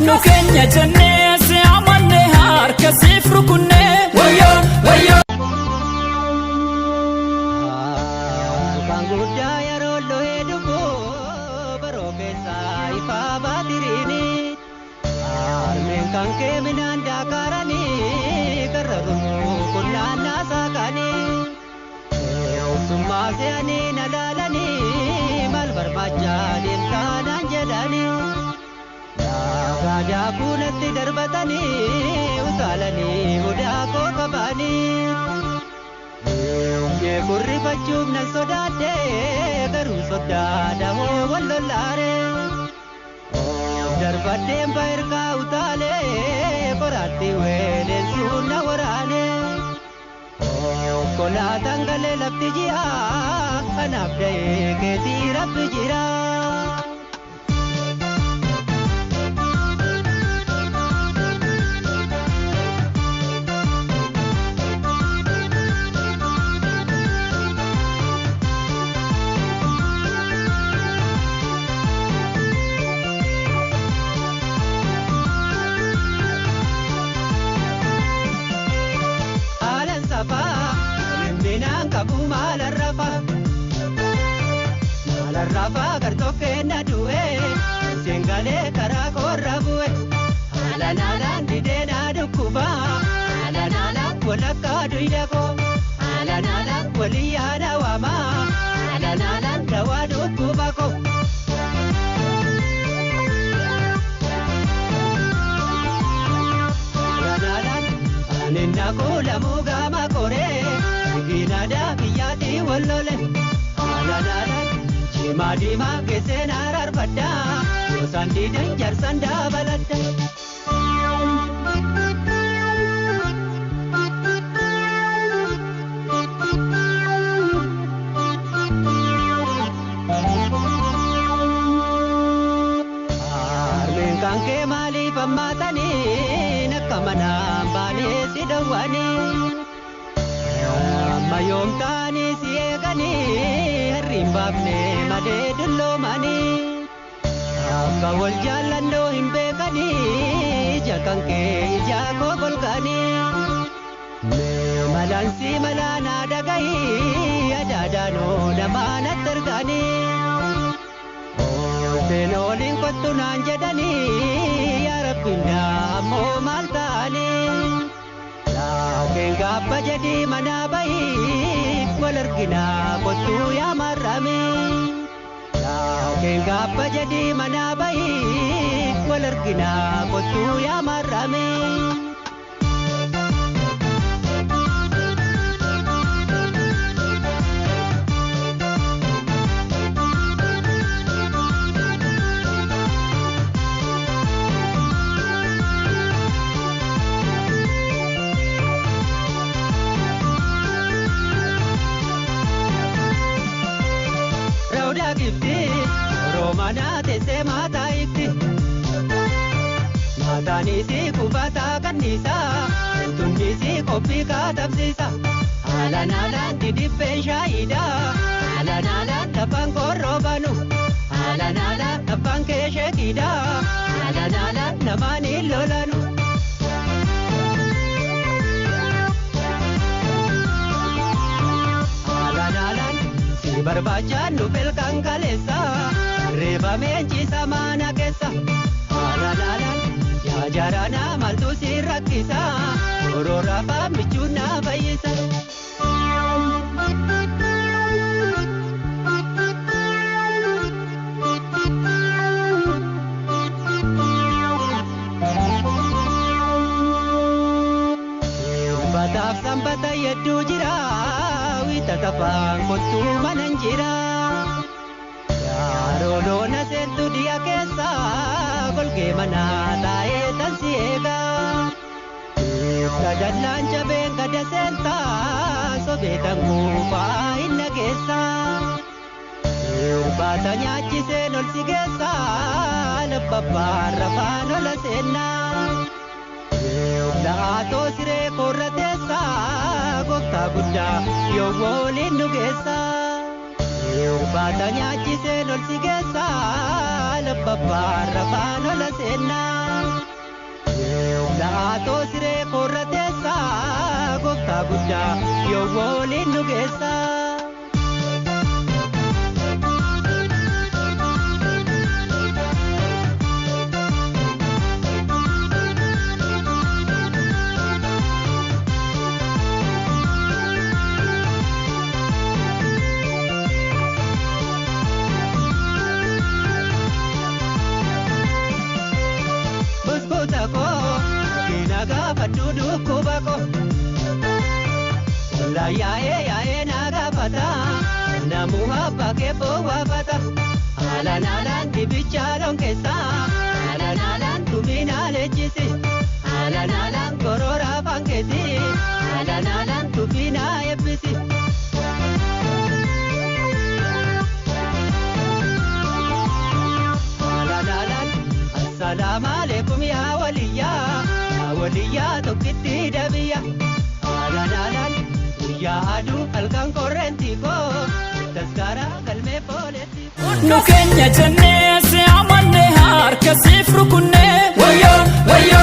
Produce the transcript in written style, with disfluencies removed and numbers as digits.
نكني جنة سيعمل نهار كسفر كنا ويا ويا Bangguda ya rolo eduko barokesa ifa batirini armen kangke minanda karani kararumu kunana sakani summa seani nalalani mal barbaja dintanan jadani raja kunati darbatani utalani udako kabani ye kurri bachum na sodade garu sodada ho wallare darbade bair ka utale korati wele sunna warane kola tangale labti jiha anabde ke tirab jira Rafa kartoke na duwe singale karako rabue ala nala dide na dukuba ala nala wala ka duidako ala nala waliya dawama ala nala dawa dukubako ala nala aninna kula muga makore gina da biyati wallole ala nala Madima kesenar arbada sandi danjar sanda balada armen kangke mali pamatani nakamana bani sidawani mayom tani siegani rimbabne made dullomani akka wal jallando himbekani jakanke jako golgani malansi malana dagai adadano namana tergani senolin kotunan jadani ya rabbina mo maltani lakin gappa jadi mana baik walargina kotu ya marami lakin gappa jadi mana baik walargina kotu ya marami Romana tese mata ikti matani si kubata kanisa tunni si kopi katabsisa ala nala didippe shaida ala nala tapang korobanu ala nala tapang keshekida ala nala namani lolanu ala nala si barbachan nupel kangkalesa Reba menci sama kesa ala lala ya jarana maltu sirakisa orora pamichuna bayisa bataf sambata yeddu jira wita tapang kotu mananjira Rolona sentu dia kesa golke mana tae tansiega Kadalan jaben kada senta sobe tangu pa inna kesa Batanya cisen ol sigesa Napapara pano la sena Lato sire korratesa Gokta gudda yo wolin nugesa Batanya cisen ol sigesa Napapara pano la sena waliin nu geessa. Yae naga pata namu haba ke bowa pata alan dibicharon kesa alan tubina lechisi alan korora pankesi alan tubina ebisi alan assalamu alaikum ya waliya tokkitti dabiya alan yaadu halkan korrenti ko taskara galme poleti nu keenya jennee si amanne harka siif rukunne